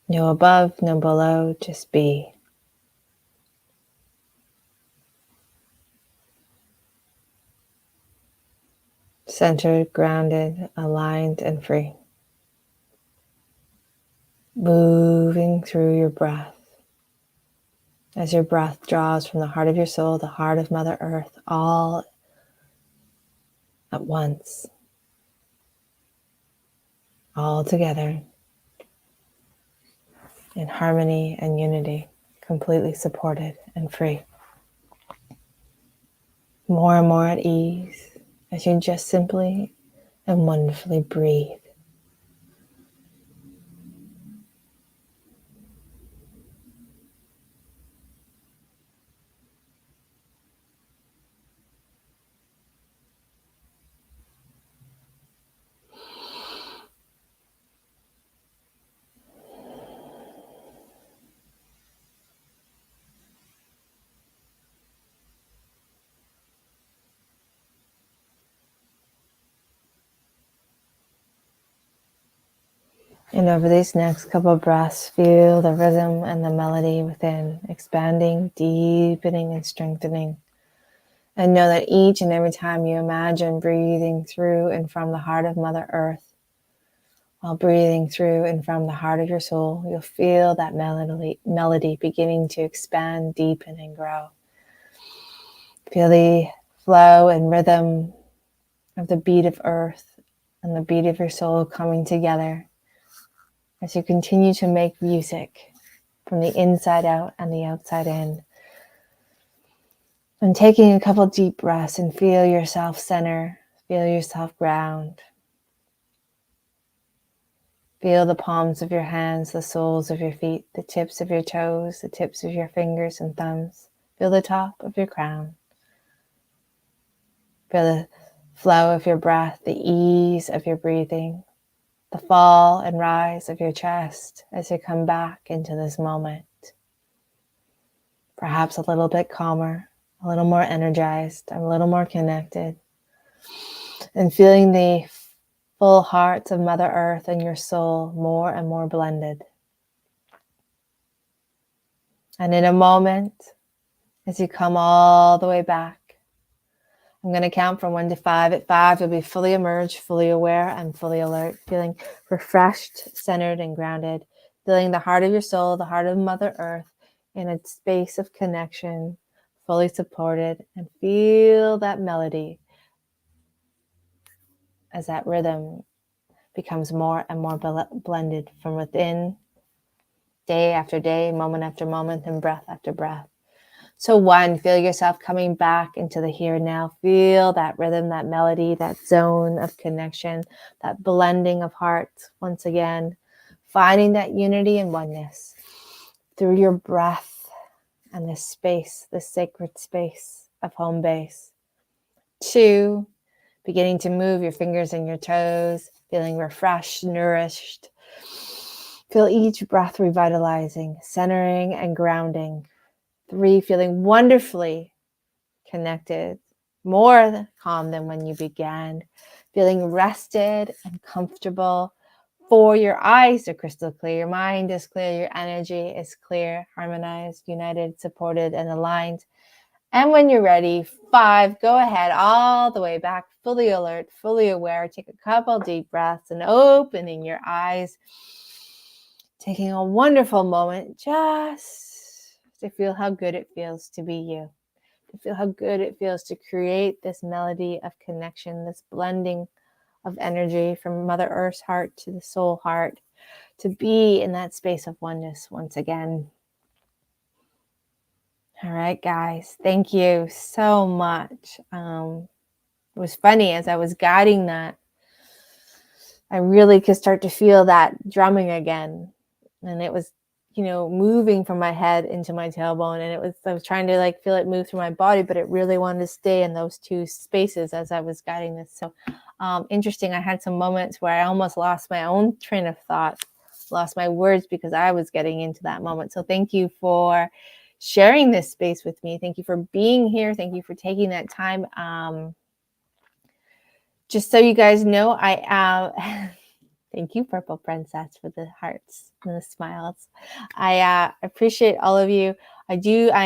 No above, no below, just be. Centered, grounded, aligned, and free. Moving through your breath. As your breath draws from the heart of your soul, the heart of Mother Earth, all at once. All together. In harmony and unity. Completely supported and free. More and more at ease as you just simply and wonderfully breathe. And over these next couple of breaths, feel the rhythm and the melody within, expanding, deepening, and strengthening. And know that each and every time you imagine breathing through and from the heart of Mother Earth, while breathing through and from the heart of your soul, you'll feel that melody beginning to expand, deepen, and grow. Feel the flow and rhythm of the beat of earth and the beat of your soul coming together as you continue to make music from the inside out and the outside in. And taking a couple deep breaths and feel yourself center, feel yourself ground. Feel the palms of your hands, the soles of your feet, the tips of your toes, the tips of your fingers and thumbs. Feel the top of your crown. Feel the flow of your breath, the ease of your breathing, the fall and rise of your chest as you come back into this moment. Perhaps a little bit calmer, a little more energized, a little more connected, and feeling the full hearts of Mother Earth and your soul more and more blended. And in a moment, as you come all the way back, I'm going to count from 1 to 5. At 5, you'll be fully emerged, fully aware, and fully alert, feeling refreshed, centered, and grounded, feeling the heart of your soul, the heart of Mother Earth, in a space of connection, fully supported, and feel that melody as that rhythm becomes more and more blended from within, day after day, moment after moment, and breath after breath. So 1, feel yourself coming back into the here and now. Feel that rhythm, that melody, that zone of connection, that blending of hearts once again, finding that unity and oneness through your breath and this space, this sacred space of home base. 2, beginning to move your fingers and your toes, feeling refreshed, nourished. Feel each breath revitalizing, centering, and grounding. 3, feeling wonderfully connected, more calm than when you began, feeling rested and comfortable. 4, your eyes are crystal clear, your mind is clear, your energy is clear, harmonized, united, supported, and aligned. And when you're ready, 5, go ahead all the way back, fully alert, fully aware. Take a couple deep breaths and opening your eyes, taking a wonderful moment just to feel how good it feels to be you, to feel how good it feels to create this melody of connection, this blending of energy from Mother Earth's heart to the soul heart, to be in that space of oneness once again. All right, guys, thank you so much. It was funny as I was guiding that, I really could start to feel that drumming again. And it was, moving from my head into my tailbone. And I was trying to feel it move through my body, but it really wanted to stay in those 2 spaces as I was guiding this. So interesting. I had some moments where I almost lost my own train of thought, lost my words because I was getting into that moment. So thank you for sharing this space with me. Thank you for being here. Thank you for taking that time. Just so you guys know, I am... Thank you, Purple Princess, for the hearts and the smiles. I appreciate all of you. I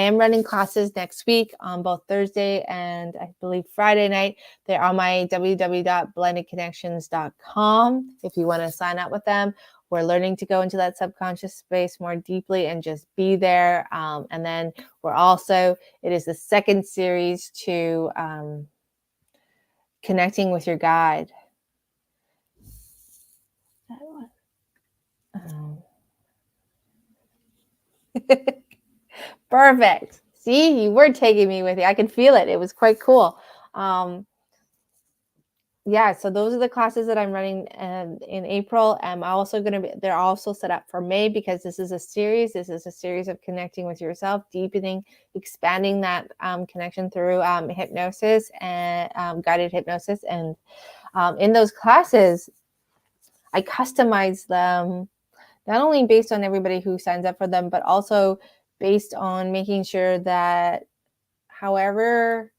am running classes next week on both Thursday and I believe Friday night. They're on my www.blendedconnections.com if you want to sign up with them. We're learning to go into that subconscious space more deeply and just be there. And then it is the second series to connecting with your guide. Perfect. See, you were taking me with you. I could feel it. It was quite cool. So those are the classes that I'm running in April. I'm also they're also set up for May because this is a series. This is a series of connecting with yourself, deepening, expanding that connection through hypnosis and guided hypnosis. And in those classes, I customize them not only based on everybody who signs up for them, but also based on making sure that however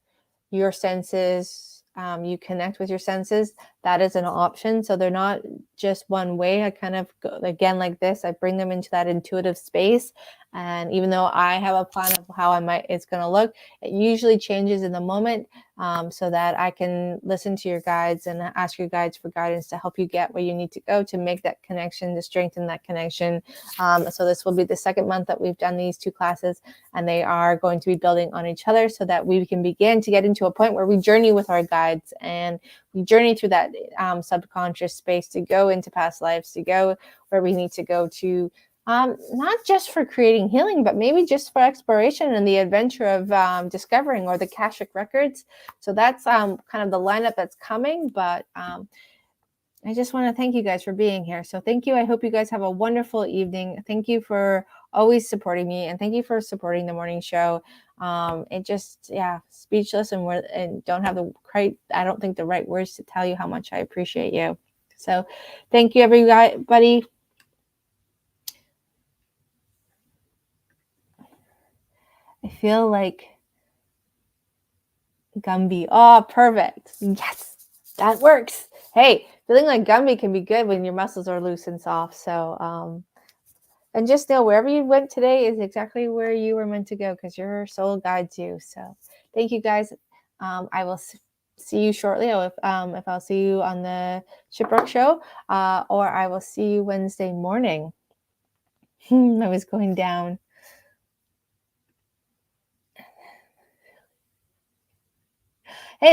your senses, you connect with your senses, that is an option. So they're not just one way. I kind of go, again, like this, I bring them into that intuitive space. And even though I have a plan of how it's going to look, it usually changes in the moment, so that I can listen to your guides and ask your guides for guidance to help you get where you need to go to make that connection, to strengthen that connection. So this will be the second month that we've done these 2 classes, and they are going to be building on each other so that we can begin to get into a point where we journey with our guides and we journey through that subconscious space to go into past lives, to go where we need to go to, not just for creating healing, but maybe just for exploration and the adventure of discovering, or the Akashic records. So that's kind of the lineup that's coming. But I just want to thank you guys for being here. So thank you. I hope you guys have a wonderful evening. Thank you for always supporting me, and thank you for supporting the morning show. It just, speechless, and don't have I don't think the right words to tell you how much I appreciate you. So thank you, everybody. I feel like Gumby. Oh, perfect. Yes, that works. Hey, feeling like Gumby can be good when your muscles are loose and soft. So, and just know wherever you went today is exactly where you were meant to go, because your soul guides you. So thank you, guys. I will see you shortly. If I'll see you on the Shipwreck Show, or I will see you Wednesday morning. I was going down. Hey,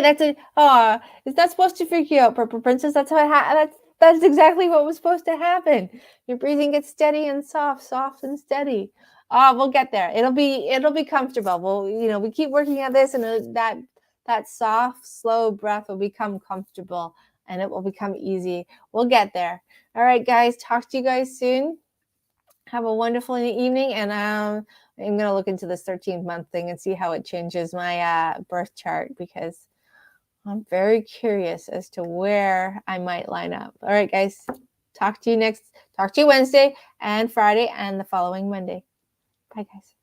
is that supposed to freak you out, Purple Princess? That's how that's exactly what was supposed to happen. Your breathing gets steady and soft and steady. We'll get there. It'll be comfortable. We keep working at this, and that soft, slow breath will become comfortable, and it will become easy. We'll get there. All right, guys. Talk to you guys soon. Have a wonderful evening, and I'm going to look into this 13th month thing and see how it changes my birth chart, because I'm very curious as to where I might line up. All right, guys. Talk to you Wednesday and Friday and the following Monday. Bye, guys.